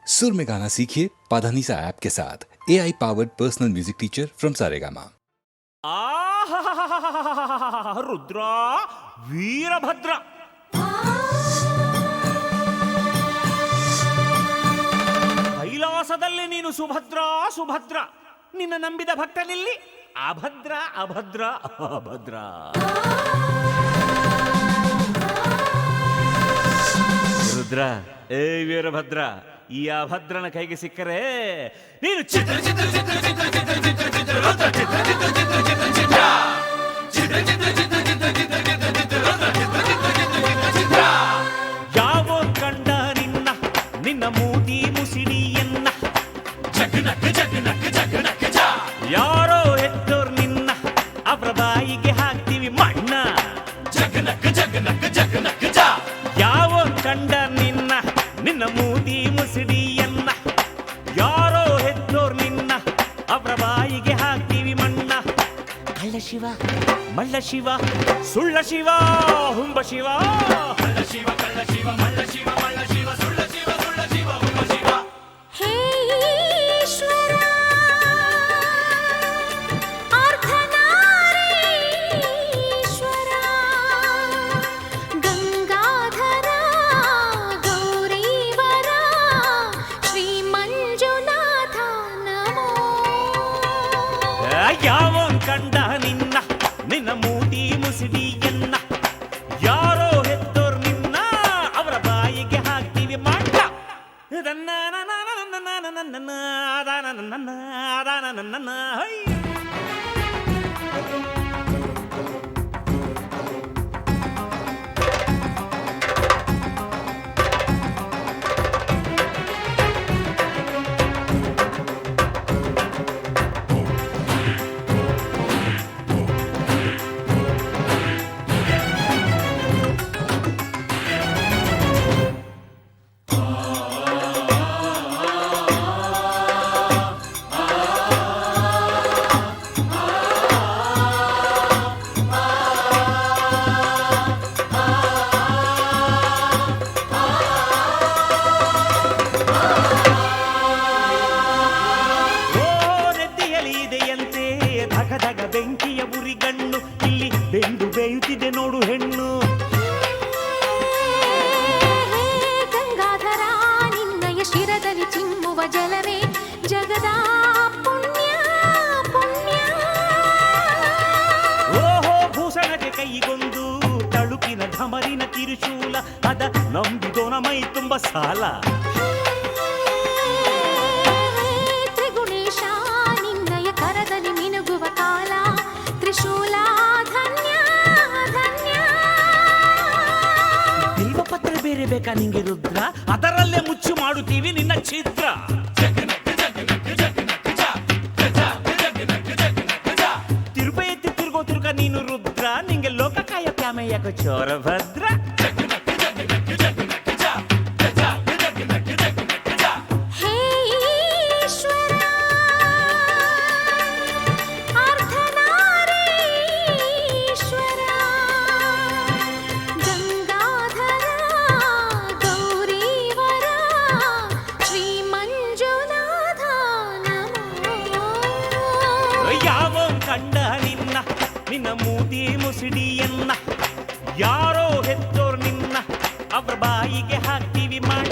सुर में गाना सीखिए पाधानीसा ऐप के साथ AI powered personal music teacher from Saregama. Rudra Veerabhadra ಕೈಲಾಸದಲ್ಲಿ ನೀನು ಸುಭದ್ರ ಸುಭದ್ರ, ನಿನ್ನ ನಂಬಿದ ಭಕ್ತನಿಲ್ಲಿ ಅಭದ್ರ ಅಭದ್ರ ಅಭದ್ರ. ರುದ್ರ, ಏ ವೀರಭದ್ರ, ಈ ಅಭದ್ರನ ಕೈಗೆ ಸಿಕ್ಕರೆ ನೀನು ಚಿತ್ರ ಚಿತ್ರ ಚಿತ್ರ ಚಿತ್ರ ಚಿತ್ರ ಚಿತ್ರ ಚಿತ್ರ ರುದ್ರ ಚಿತ್ರ ಚಿತ್ರ ಚಿತ್ರ ಚಿತ್ರ ಚಿತ್ರ ಚಿತ್ರ ಚಿತ್ರ ಚಿತ್ರ ಚಿತ್ರ ಚಿತ್ರ ಚಿತ್ರ ಚಿತ್ರ ರುದ್ರ ಚಿತ್ರ ಚಿತ್ರ ಚಿತ್ರ ಚಿತ್ರ ಚಿತ್ರ. ಯಾವೋ ಕಂಡ ನಿನ್ನ ನಿನ್ನ ಮೂತಿ ಮುಸಿಡಿಯನ್ನ ಜಗನಕ ಜಗನಕ ಜಗನಕ ಜ. ಯಾರೋ ಹೆತ್ತೋರ್ ನಿನ್ನ ಅವರ ಬಾಯಿಗೆ ಹಾಕ್ತೀವಿ ಮಣ್ಣ ಜಗನಕ ಜಗನಕ ಜಗನಕ ಜ. ಯಾವೋ ಕಂಡ ನಿನ್ನ ನಿನ್ನ ಮೂತಿ ಮುಸಿಡಿಯನ್ನ, ಯಾರೋ ಹೆತ್ತೋರ್ ನಿನ್ನ ಅವರ ಬಾಯಿಗೆ ಹಾಕ್ತೀವಿ ಮಣ್ಣ. ಕಳ್ಳ ಶಿವ ಮಳ್ಳ ಶಿವ ಸುಳ್ಳ ಶಿವ ಹುಂಬ ಶಿವ. ಕಳ್ಳ ಶಿವ ಕಳ್ಳ ಶಿವ ಮಳ್ಳ ಶಿವ ಮಳ್ಳ ಶಿವ ಸುಳ್ಳ ಶಿವ ಸುಳ್ಳ ಶಿವ ಹುಂಬ ಶಿವ. ಹೇ ಈಶ್ವರ ಅರ್ಧನಾರೀಶ್ವರ ಗಂಗಾಧರ ಗೌರೀವರ ಶ್ರೀ ಮಂಜುನಾಥ ನಮೋ. ಯಾವ ಕಂಡ ನಿನ್ನ ನಿನ್ನ ಮೂತಿ ಮುಸಿಡಿಯನ್ನ, ಯಾರೋ ಹೆತ್ತೋರ್ ನಿನ್ನ ಅವರ ಬಾಯಿಗೆ ಹಾಕ್ತೀವಿ ಮಣ್ಣ. ಹೈ ಬೆಂಕಿಯ ಉರಿಗಣ್ಣು, ಇಲ್ಲಿ ಬೆಂದು ಬೇಯುತ್ತಿದೆ ನೋಡು ಹೆಣ್ಣು. ಗಂಗಾಧರ ನಿನ್ನಯ ಶಿರದಲ್ಲಿ ಚಿಮ್ಮುವ ಜಲವೇ ಜಗದ ಪುಣ್ಯ ಪುಣ್ಯ. ಓಹೋ ಭೂಷಣಕ್ಕೆ ಕೈಗೊಂದು ತಳುಕಿನ ಢಮರಿನ ಕಿರುಶೂಲ, ಅದ ನಂಬಿದೋನ ಮೈ ತುಂಬ ಸಾಲ. ತ್ರಿಗುಣೇಶ ನಿನ್ನಯ ಕರದಲ್ಲಿ ಮಿನುಗುವ ಕಾಲ ತ್ರಿಶೂಲ ಧನ್ಯ ಧನ್ಯ. ಬಿಲ್ವ ಪತ್ರ ಬೇರೆ ಬೇಕಾ ನಿಂಗೆ ರುದ್ರ, ಅದರಲ್ಲೇ ಮುಚ್ಚು ಮಾಡುತ್ತೀವಿ ನಿನ್ನ ಛಿದ್ರ. ತಿರುಪ ಎತ್ತಿ ತಿರುಗೋ ತಿರುಗ ನೀನು ರುದ್ರ, ನಿಂಗೆ ಲೋಕಕಾಯ ಕ್ಯಾಮೆಯಕ ಚೋರ ಭದ್ರ. ಹೇ ಈಶ್ವರ ಅರ್ಧನಾರೀಶ್ವರ ಗಂಗಾಧರ ಗೌರೀವರ ಶ್ರೀ ಮಂಜುನಾಥ ನಮೋ. ಯಾವ ಕಂಡ ನಿನ್ನ ನಿನ್ನ ಮೂತಿ ಮುಸಿಡಿಯನ್ನ, ಯಾರೋ ಹೆತ್ತೋರ್ ನಿನ್ನ ಅವ್ರ ಬಾಯಿಗೆ ಹಾಕ್ತೀವಿ ಮಣ್ಣ.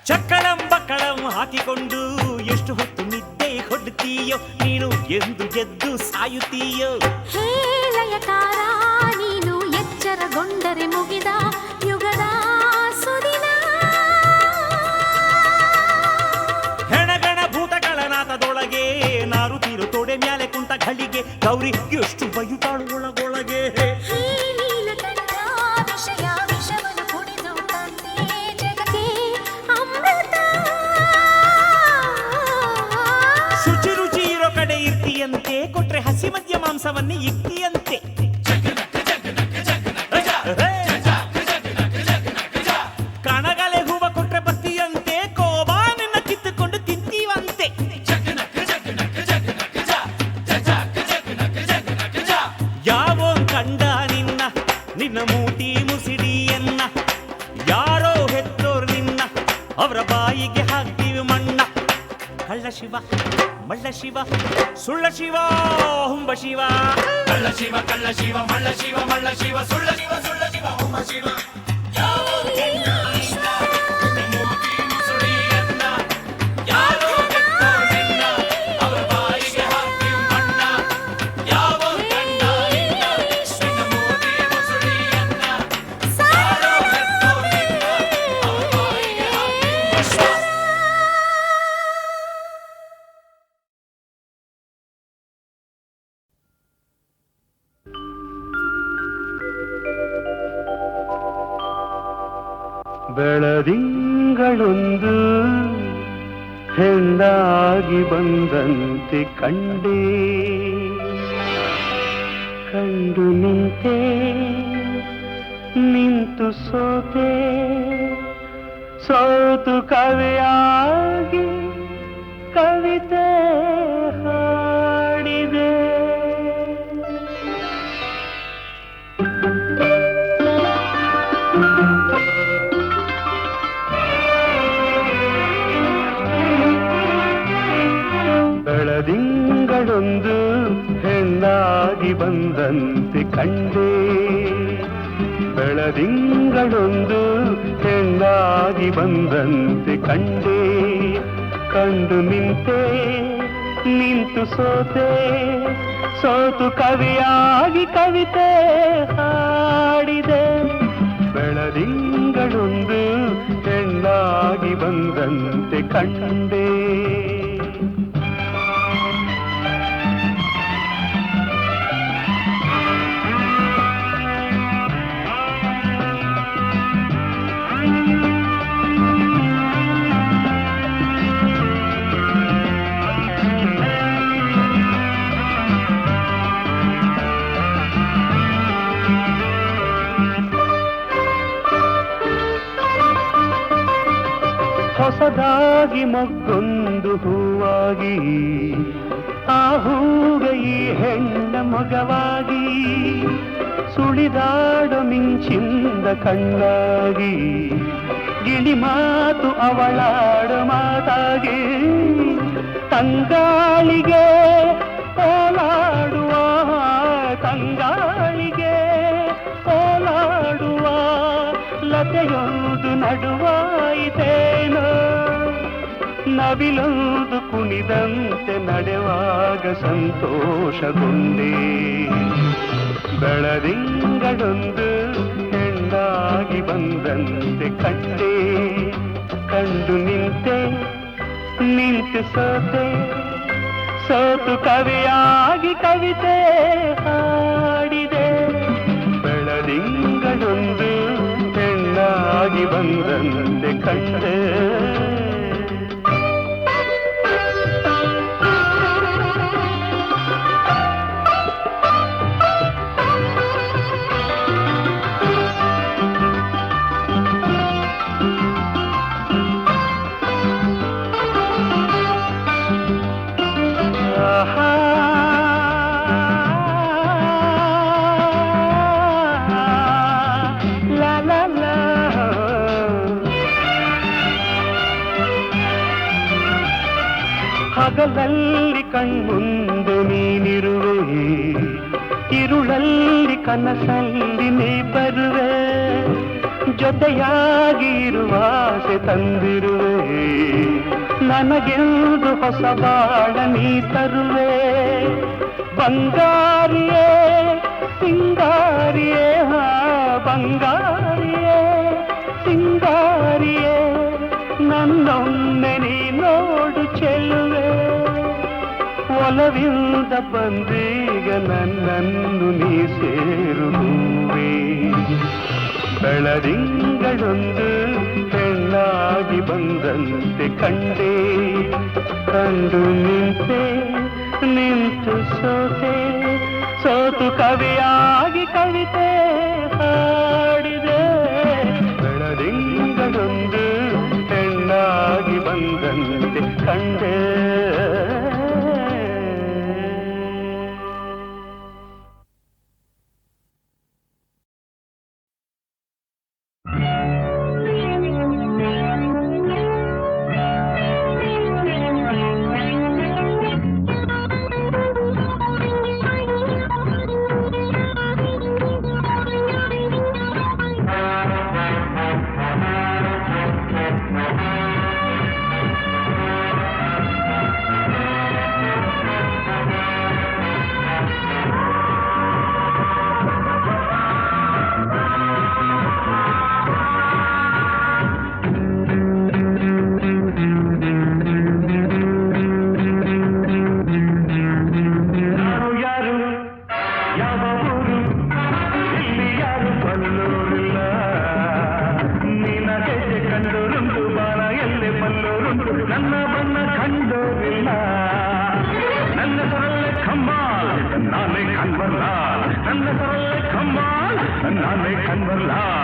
ಚಕ್ಕಳಂ ಬಕ್ಕಳಂ ಹಾಕಿಕೊಂಡು ಎಷ್ಟು ಹೊತ್ತು ನಿದ್ದೆ ಕೊಡ್ತೀಯೋ ನೀನು, ಎಂದು ಎದ್ದು ಸಾಯುತ್ತೀಯೋ. ಹೇ ಲಯಕಾರ ನೀನು ಎಚ್ಚರಗೊಂಡರೆ ಮುಗಿದ ಯುಗದ ಸುದಿನ. ಹೆಣಗಣ ಭೂತಗಳ ನಾಥದೊಳಗೆ ನಾರುತ್ತೀರು ತೊಡೆ ಮ್ಯಾಲೆ ಕುಂತ ಘಳಿಗೆ ಗೌರಿ ಎಷ್ಟು ಬಯುತ್ತಾಳು ಒಳಗೊಳಗೆ. ಹೇ ನೀಲಕಂಠ ವಿಷಯ ವಿಷವನ್ನು ಕುಡಿದು ಮೋಸವನ್ನೇ ಇಕ್ಕಿಯಂತೆ. ಕಣಗಲೆ ಹೂವ ಕೊಟ್ರೆ ಬತ್ತಿಯಂತೆ, ಕೋಬಾ ನಿನ್ನ ಕಿತ್ತುಕೊಂಡು ತಿಂತೀವಂತೆ. ಯಾವೋ ಕಂಡ ನಿನ್ನ ಮೂತಿ ಮುಸಿಡಿಯನ್ನ, ಯಾರೋ ಹೆತ್ತೋರ್ ನಿನ್ನ ಅವರ ಬಾಯಿಗೆ ಹಾಕ್ತೀವಿ ಮಣ್ಣ. ಕಳ್ಳ ಶಿವ ಮಳ್ಳ ಶಿವ ಸುಳ್ಳ ಶಿವ ಹುಂಬ ಶಿವ. ಕಳ್ಳ ಶಿವ ಕಳ್ಳ ಶಿವ ಮಳ್ಳ ಶಿವ ಮಳ್ಳ ಶಿವ ಸುಳ್ಳ ಶಿವ ಸುಳ್ಳ ಶಿವ ಹುಂಬ ಶಿವ. ಬೆಳದಿಂಗಳೊಂದು ಹೆಣ್ಣಾಗಿ ಬಂದಂತೆ ಕಂಡೆ, ಕಂಡು ನಿಂತೆ ನಿಂತು ಸೋತೆ, ಸೋತು ಕವಿಯಾಗಿ ಕವಿತೆ ಹಾಡಿದೆ. ಬೆಳದಿಂಗಳೊಂದು ಹೆಣ್ಣಾಗಿ ಬಂದಂತೆ ಕಂಡೆ, ಬೆಳದಿಂಗಳೊಂದು ಹೆಣ್ಣಾಗಿ ಬಂದಂತೆ ಕಂಡೆ, ಕಂಡು ನಿಂತೆ ನಿಂತು ಸೋತೆ, ಸೋತು ಕವಿಯಾಗಿ ಕವಿತೆ ಹಾಡಿದೆ. ಬೆಳದಿಂಗಳೊಂದು ಹೆಣ್ಣಾಗಿ ಬಂದಂತೆ ಕಂಡೆ. ಹೊಸದಾಗಿ ಮೊಗ್ಗೊಂದು ಹೂವಾಗಿ, ಆ ಹೂಗೆ ಈ ಹೆಣ್ಣ ಮೊಗವಾಗಿ, ಸುಳಿದಾಡು ಮಿಂಚಿಂದ ಕಣ್ಣಾಗಿ, ಗಿಳಿ ಮಾತು ಅವಳಾಡು ಮಾತಾಗಿ, ತಂಗಾಳಿಗೆ ಓಲಾಡುವ ತಂಗಾಳಿಗೆ ಓಲಾಡುವ ಲತೆಯೊಂದು ನಡುವಾಯಿತೇನೋ, ನವಿಲೊಂದು ಕುಣಿದಂತೆ ನಡೆವಾಗ ಸಂತೋಷಗೊಂಡೆ. ಬೆಳದಿಂಗಳೊಂದು ಹೆಣ್ಣಾಗಿ ಬಂದಂತೆ ಕಂಡೆ, ಕಂಡು ನಿಂತೆ ನಿಂತು ಸೋತೆ, ಸೋತು ಕವಿಯಾಗಿ ಕವಿತೆ ಹಾಡಿದೆ. ಬೆಳದಿಂಗಳೊಂದು ಹೆಣ್ಣಾಗಿ ಬಂದಂತೆ ಕಂಡೆ. ಹಗಲಲ್ಲಿ ಕಣ್ಮುಂದೆ ನೀನಿರುವೆ, ഇരുಳಲ್ಲಿ ಕನಸಲ್ಲಿ ನೀ ಬರುವೆ, ಜೊತೆಯಾಗಿ ಇರುವ ಆಸೆ ತಂದಿರುವೆ, ನನಗೆಂದು ಹೊಸ ಬಾಳ ನೀ ತರುವೆ. ಬಂಗಾರಿಯೇ ಸಿಂಗಾರಿಯೇ ಬಂಗಾರಿಯೇ ಸಿಂಗಾರಿಯೇ, ನನ್ನೊಮ್ಮೆ ನೀ ನೋಡು ಚೆಲುವೆ. ಒಲವಿಂದ ಬಂದೀಗ ನನ್ನನ್ನು ನೀ ಸೇರುವೆ. ಬೆಳದಿಂಗಳೊಂದು ಹೆಣ್ಣಾಗಿ ಬಂದಂತೆ ಕಂಡೆ, ಕಂಡು ನಿಂತೆ ನಿಂತು ಸೋತೆ, ಕವಿಯಾಗಿ ಕವಿತೆ ಹಾಡಿದೆ ಬೆಳದಿಂಗಳೊಂದು ಹೆಣ್ಣಾಗಿ ಬಂದಂತೆ ಕಂಡೆ ನಾನು ಯಾರು ಯಾವ ಊರು ಇಲ್ಲಿ ಯಾರು ಬಲ್ಲೋರಿಲ್ಲ ನೀನ ಹೆಜ್ಜೆ ಕಂಡೋರುಂಟು ಬಾಣ ಎಲ್ಲಿ ಬಲ್ಲೋರುಂಟು ನನ್ನ ಬಣ್ಣ ಕಂಡೋರಿಲ್ಲ ನನ್ನ ಹೆಸರಲ್ಲೇ ಕಮ್ಮಾಲ್ ನಾನೇ ಕನ್ವರ್ಲಾಲ್ ನನ್ನ ಹೆಸರಲ್ಲೇ ಕಮ್ಮಾಲ್ ನಾನೇ ಕನ್ವರ್ಲಾಲ್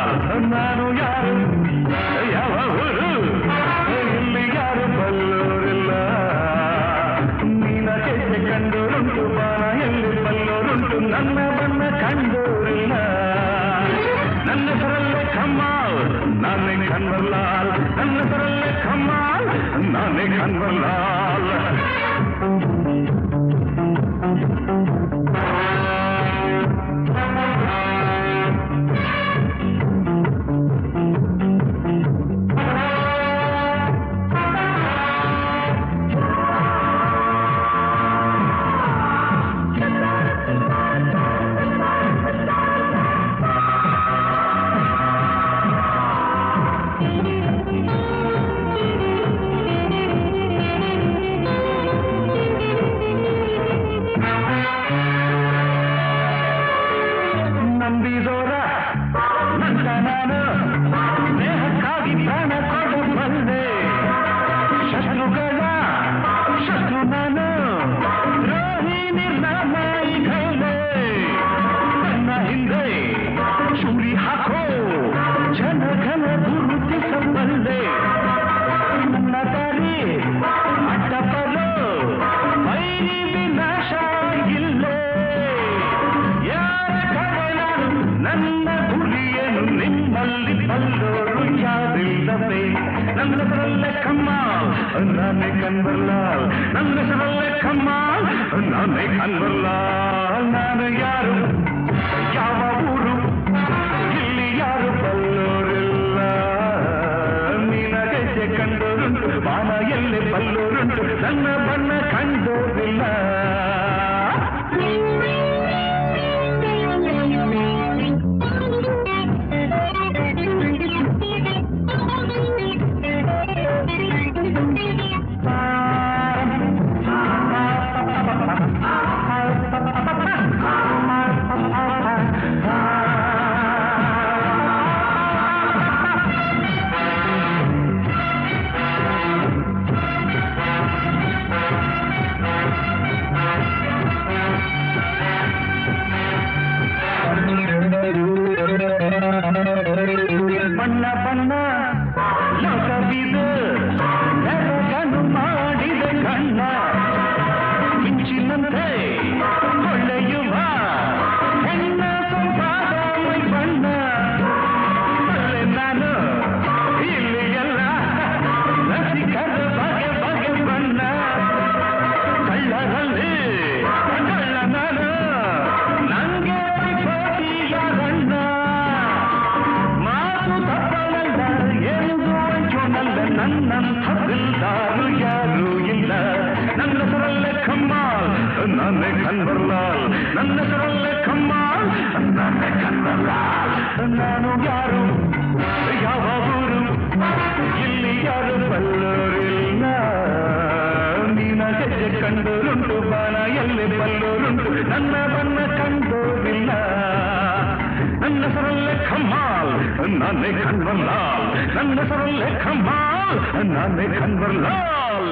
ನಾನೇ ಕನ್ವರ್ಲಾಲ್ ನನ್ನ ಹೆಸರಲ್ಲೇ ಕಮ್ಮಾಲ್ ನಾನೇ ಕನ್ವರ್ಲಾಲ್ ನಾನು ಯಾರು ಯಾವ ಊರು ಇಲ್ಲಿ ಯಾರು ಬಲ್ಲೋರಿಲ್ಲ ನೀನ ಹೆಜ್ಜೆ ಕಂಡೋರುಂಟು ಬಾಣ ಎಲ್ಲಿ ಬಲ್ಲೋರುಂಟು ನನ್ನ ಬಣ್ಣ ಕಂಡೋರಿಲ್ಲ ಬಣ್ಣ ಬಣ್ಣ ಲೋಕವಿದು ನೆರಗನು ಮಾಡಿದ ಕಣ್ಣ ಮಿಂಚಿನಂತೆ ಹೊಳೆಯುವ ಹೆಣ್ಣ ಸೊಂಪಾದ ಮೈ ಬಣ್ಣ ಅಲ್ಲೇ ನಾನು ಇಲ್ಲಿ ಎಲ್ಲ ರಸಿಕರ ಬಗೆ ಬಗೆ ಬಣ್ಣ ಕಳ್ಳರಲ್ಲಿ ಕಳ್ಳ ನಾನು ನಂಗೆ ಯಾರಣ್ಣ ನನ್ನಂಥ ದಿಲ್ದಾರು ಯಾರೂ ಇಲ್ಲ ನನ್ನ ಹೆಸರಲ್ಲೇ ಕಮ್ಮಾಲ್ ನಾನೇ ಕನ್ವರ್ಲಾಲ್ ನನ್ನ ಹೆಸರಲ್ಲೇ ಕಮ್ಮಾಲ್ ನಾನೇ ಕನ್ವರ್ಲಾಲ್ ನಾನು ಯಾರು ಯಾವ ಊರು ಇಲ್ಲಿ ಯಾರು ಬಲ್ಲೋರಿಲ್ಲ ನೀನ ಹೆಜ್ಜೆ ಕಂಡೋರುಂಟು ಬಾಣ ಎಲ್ಲಿ ಬಲ್ಲೋರುಂಟು ನನ್ನ ಬಣ್ಣ ಕಂಡೋರಿಲ್ಲ ನನ್ನ ಹೆಸರಲ್ಲೇ ಕಮ್ಮಾಲ್ ನಾನೇ ಕನ್ವರ್ಲಾಲ್ ನನ್ನ ಹೆಸರಲ್ಲೇ ಕಮ್ಮಾಲ್ ನಾನೇ ಕನ್ವರ್ಲಾಲ್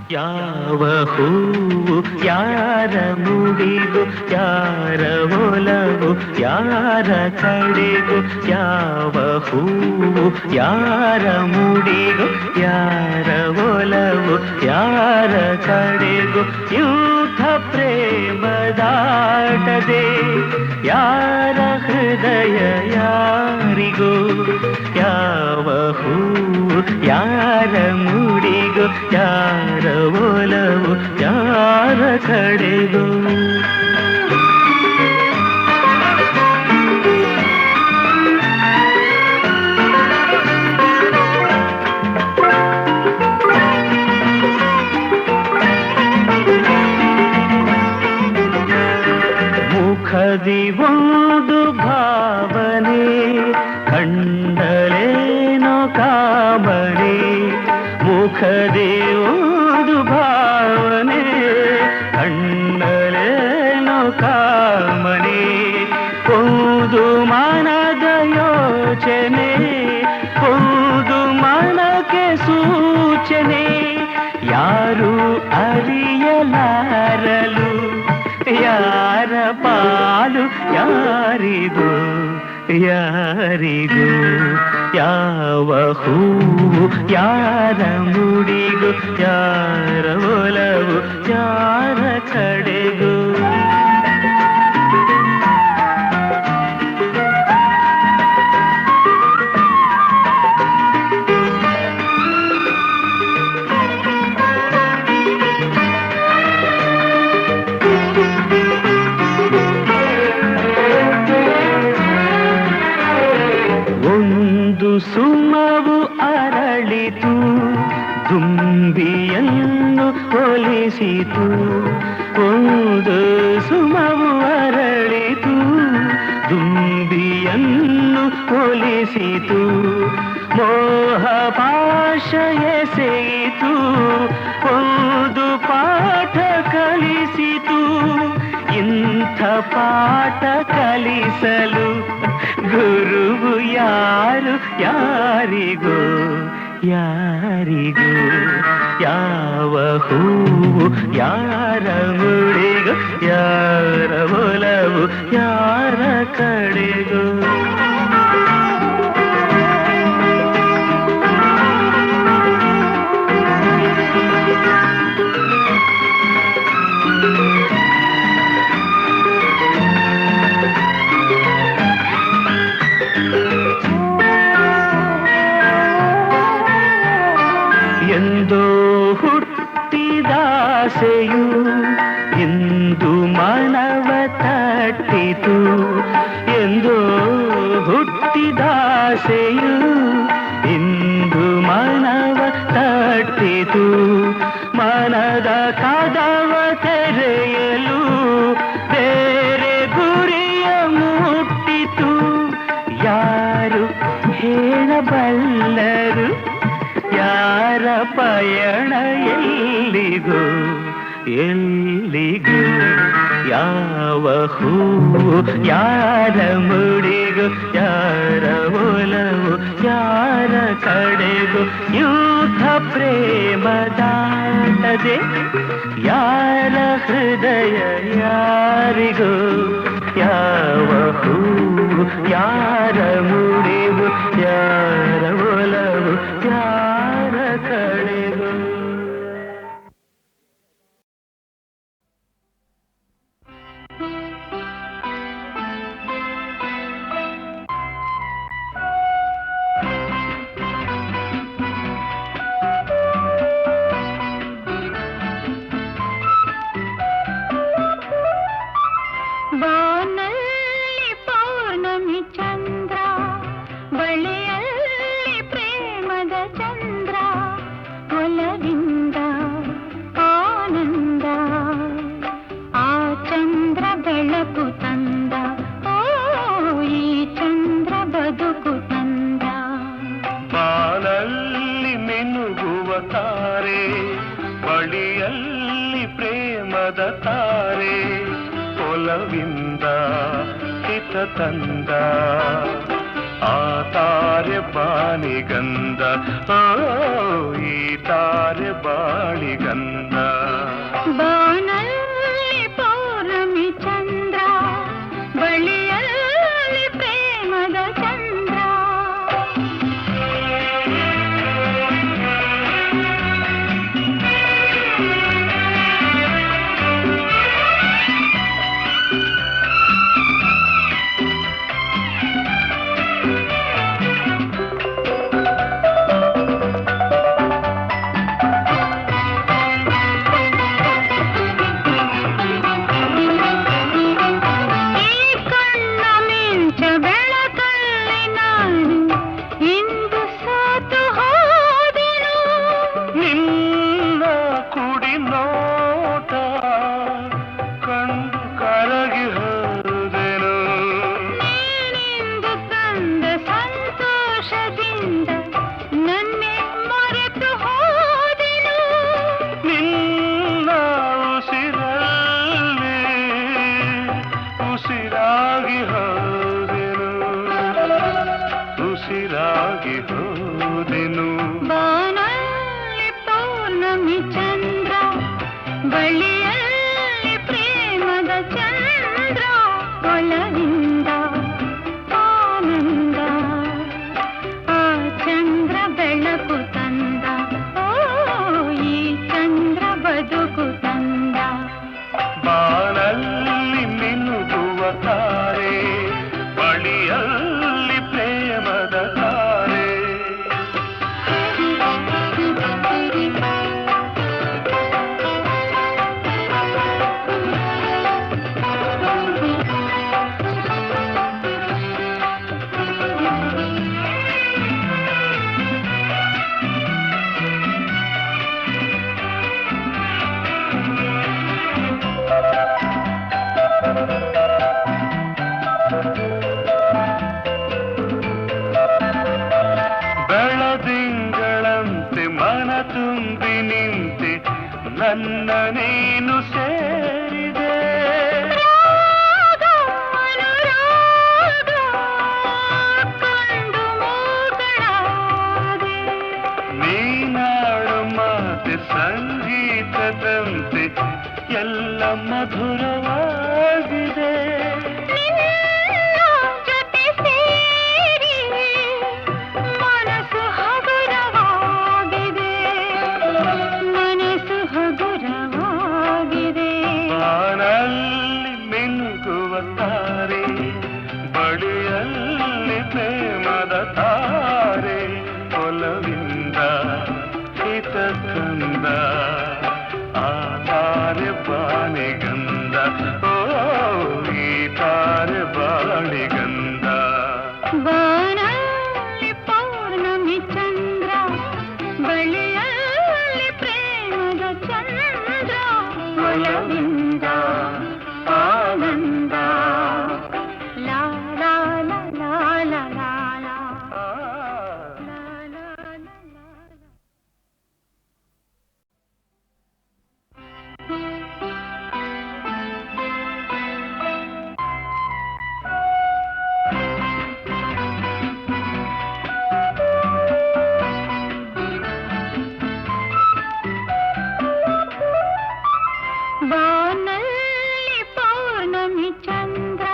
ಯಾವ ಹೂವು ಯಾರ ಮುಡಿಗೂ ಯಾರ ಒಲವು ಯಾರ ಕಡೆಗೂ ಯಾವ ಹೂವು ಯಾರ ಮುಡಿಗೂ ಯಾರ ಒಲವು ಯಾರ ಕಡೆಗೂ ಯೂಥ ಪ್ರೇಮದಾಟದೆ ಯಾರ ಹೃದಯ ಯಾರಿಗೂ ಯಾವ ಹೂವು ಯಾರ ಮುಡಿಗೂ ಯಾರ ಒಲವು ಯಾರ ಕಡೆಗೂ ಮುಖದಿ ಒಂದು ಭಾವನೆ ಕಂಡಲೇನೋ ಕಾಮನೆ ಮುಖದಿ ಒಂದು ಭಾವನೆ ಕಂಡಲೇನೋ ಕಾಮನೆ ಒಂದು ಮನದ ಯೋಚನೆ ಒಂದು ಮನಕ್ಕೆ ಸೂಚನೆ ಯಾರು ಅರಿಯಲಾರಲು ಯಾರ ಪಾಲು ಯಾರಿಗೂ ಯಾರಿಗೂ ಯಾವ ಹೂವು ಯಾರ ಮುಡಿಗೂ ಯಾರ ಒಲವು ಯಾರ ಕಡೆಗೂ ಸುಮವು ಅರಳಿತು ದುಂಬಿಯನ್ನು ಹೋಲಿಸಿತು ಒಂದು ಸುಮವು ಅರಳಿತು ದುಂಬಿಯನ್ನು ಹೋಲಿಸಿತು ಮೋಹ ಪಾಶ ಎಸೆಯಿತು ಒಂದು ಪಾಠ ಕಲಿಸಿತು ಇಂಥ ಪಾಠ ಕಲಿಸಲು ಗುರುವು ಯಾರು ಯಾರಿಗೂ ಯಾರಿಗೂ ಯಾವ ಹೂವು ಯಾರ ಮುಡಿಗೂ ಯಾರ ಒಲವು ಯಾರ ಕಡೆಗೂ ಎಂದೋ ಹುಟ್ಟಿದಾಸೆಯು ಇಂದು ಮನವ ತಟ್ಟಿತು ಎಂದೋ ಹುಟ್ಟಿದಾಸೆಯು ಇಂದು ಮನವ ತಟ್ಟಿತು ಮನದ ಕದವ ತೆರೆಯಲು ಬೇರೆ ಗುರಿಯ ಮುಟ್ಟಿತು ಯಾರು ಹೇಳಬಲ್ಲರು ಯಾರ ಪಯಣ ಎಲ್ಲಿಗೂ ಎಲ್ಲಿಗೂ ಯಾವ ಹೂವು ಯಾರ ಮುಡಿಗೂ ಯಾರ ಒಲವು ಯಾರ ಕಡೆಗೂ ಯೂಥ ಪ್ರೇಮದಾಟದೆ ಯಾರ ಹೃದಯ ಯಾರಿಗೂ ಯಾವ ಹೂವು ಯಾರ ಮುಡಿಗೂ ಯಾರ ಒಲವು ಯಾರ ಕಡೆಗೂ ಬಾನಲ್ಲಿ ಪೌರ್ಣಮಿ ಚಂದ್ರ ಬಳಿಯಲ್ಲಿ ಪ್ರೇಮದ ಚಂದ್ರ ಒಲವಿಂದ ಆನಂದ ಆ ಚಂದ್ರ ಬೆಳಕು ತಂದ ಓ ಈ ಚಂದ್ರ ಬದುಕು ತಂದ ಬಾನಲ್ಲಿ ಮಿನುಗುವ ತಾರೆ ಬಳಿಯಲ್ಲಿ ಪ್ರೇಮದ ತಾರೆ ಒಲವಿಂದ ಹಿತ ತಂದ ಆ ತಾರೆ ಬಾಣಿಗಂಧ, ಓ ಈ ತಾರೆ ಬಾಳಿಗಂಧ. ಬಾನಲ್ಲಿ ಪೌರ್ಣಮಿ ಚಂದ್ರ, ಬಳಿಯಲ್ಲಿ ಪ್ರೇಮದ ಚಂದ್ರ. ಬಾನಲ್ಲಿ ಪೌರ್ಣಮಿ ಚಂದ್ರ, ಬಳಿಯಲ್ಲಿ ಪ್ರೇಮದ ಚಂದ್ರ. ಒಲವಿಂದ ಆನಂದ, ಆ ಚಂದ್ರ ಬೆಳಕು ತಂದ, ಓ ಈ ಚಂದ್ರ ಬದುಕು ತಂದ. ಬಾನಲ್ಲಿ ಮಿನುಗುವ ತಾರೆ, ಬಳಿಯಲ್ಲಿ ಪ್ರೇಮದ ತಾರೆ. ಬೆಳದಿಂಗಳಂತೆ ಮನ ತುಂಬಿ ನಿಂತೆ ನನ್ನ ನೀನು ಸೇರಿದೆ. ಕಂಡು ಮೂಗಳಾದೆ, ನೀನಾಡು ಮಾತೆ ಸಂಗೀತದಂತೆ ಎಲ್ಲ ಮಧುರವಾಗಿದೆ. ಜೊತೆ ಸೇರಿ ಮನಸ್ಸು ಹಗುರವಾಗಿದೆ, ಮನಸ್ಸು ಹಗುರವಾಗಿದೆ. ಬಾನಲ್ಲಿ ಮಿನುಗುವ ತಾರೆ, ಬಳಿಯಲ್ಲಿ ಪ್ರೇಮದ ತಾರೆ. ಒಲವಿಂದ ಹಿತಕಂದ, ಆ ತಾರೆ ಬಾಣಿಗಂಧ, ಓ ಈ ತಾರೆ ಬಾಳಿಗಂಧ. ಬಾನಲ್ಲಿ ಪೌರ್ಣಮಿ ಚಂದ್ರ, ಬಳಿಯಲ್ಲಿ ಪ್ರೇಮದ ಚಂದ್ರ. ಒಲವಿಂದ ಆನಂದ, ಲಾ ಲಾ ಲಾ ಲಾ ಲಾ ಲಾ ಲಾ. ಲಾ ಲಾ ಲಾ ಲಾ. ಬಾನಲ್ಲಿ ಪೌರ್ಣಮಿ ಚಂದ್ರ,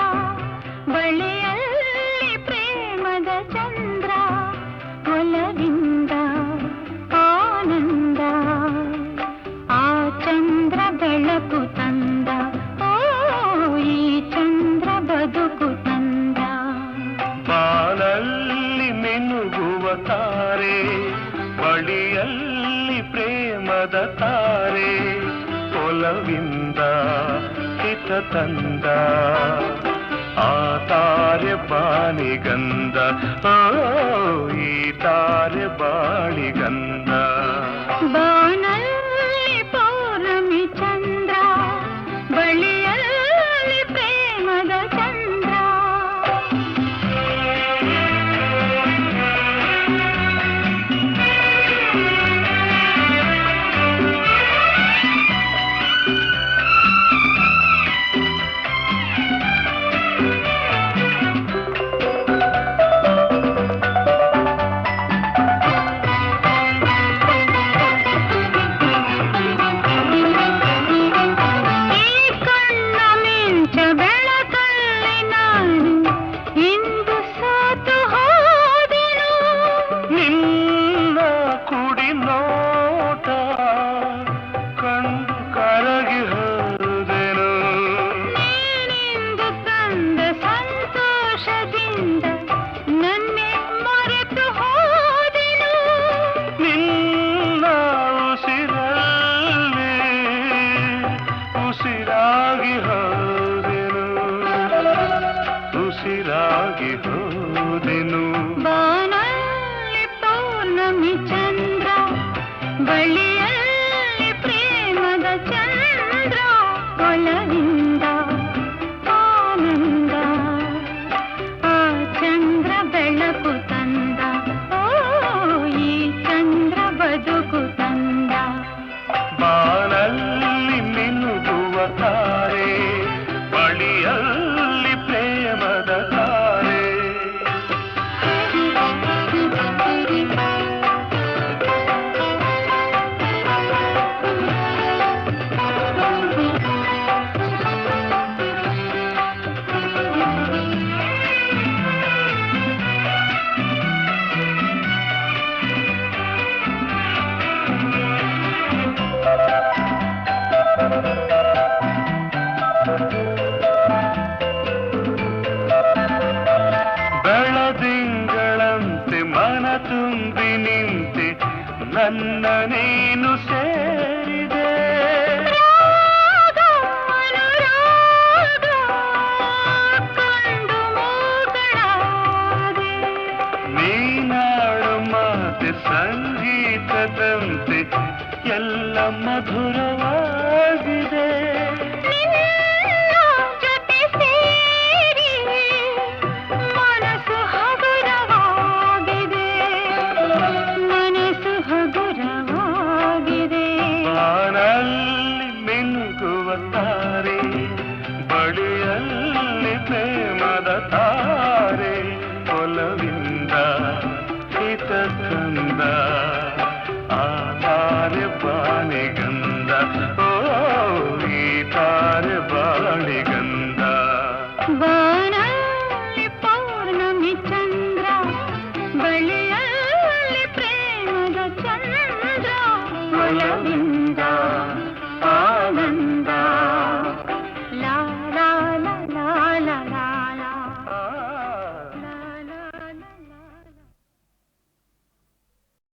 ಬಳಿಯಲ್ಲಿ ಪ್ರೇಮದ ಚಂದ್ರ. ಒಲವಿಂದ ಆನಂದ, ಆ ಚಂದ್ರ ಬೆಳಕು ತಂದ, ಓ ಈ ಚಂದ್ರ ಬದುಕು ತಂದ. ಬಾನಲ್ಲಿ ಮಿನುಗುವ ತಾರೆ, ಬಳಿಯಲ್ಲಿ ಪ್ರೇಮದ ತಾರೆ. ಒಲವಿಂದ ಹಿತ ತಂದ, ಆ ತಾರೆ ಬಾಣಿಗಂಧ, ಓ ಈ ತಾರೆ ಬಾಳಿಗಂಧ. ಬಾನಲ್ಲಿ ಪೌರ್ಣಮಿ ಚಂದ್ರ, ಬಳಿಯಲ್ಲಿ ಪ್ರೇಮದ ಚಂದ್ರ. ಒಲವಿಂದ ಆನಂದ ಆ ಚಂದ್ರ ಬೆಳಕು ತಂದ ಓ ಈ ಚಂದ್ರ ಬದುಕು ತಂದ ಬಾನಲ್ಲಿ ಮಿನುಗುವ ತಾರೆ ಬಳಿಯಲ್ಲಿ ಪ್ರೇಮದ ತಾರೆ ಬೆಳದಿಂಗಳಂತೆ ಮನ ತುಂಬಿ ನಿಂತೆ ನನ್ನ ನೀನು ಸೇರಿದೆ ಕಂಡು ಮೂಗಳಾದೆ ನೀನಾಡು ಮಾತೆ ಸಂಗೀತದಂತೆ ಎಲ್ಲ ಮಧುರವಾಗಿದೆ ಜೊತೆ ಸೇರಿ ಮನಸ್ಸು ಹಗುರವಾಗಿದೆ ಮನಸ್ಸು ಹಗುರವಾಗಿದೆ ಬಾನಲ್ಲಿ ಮಿನುಗುವ ತಾರೆ ಬಳಿಯಲ್ಲಿ ಪ್ರೇಮದ ತಾರೆ ಒಲವಿಂದ ಹಿತ ತಂದ ಆ ತಾರೆ ಬಾಣಿಗಂಧ ಓ ಈ ತಾರೆ ಬಾಣಿಗಂಧ ಬಾನಲ್ಲಿ ಪೌರ್ಣಮಿ ಚಂದ್ರ ಬಳಿಯಲ್ಲಿ ಪ್ರೇಮದ ಚಂದ್ರ ಒಲವಿಂದ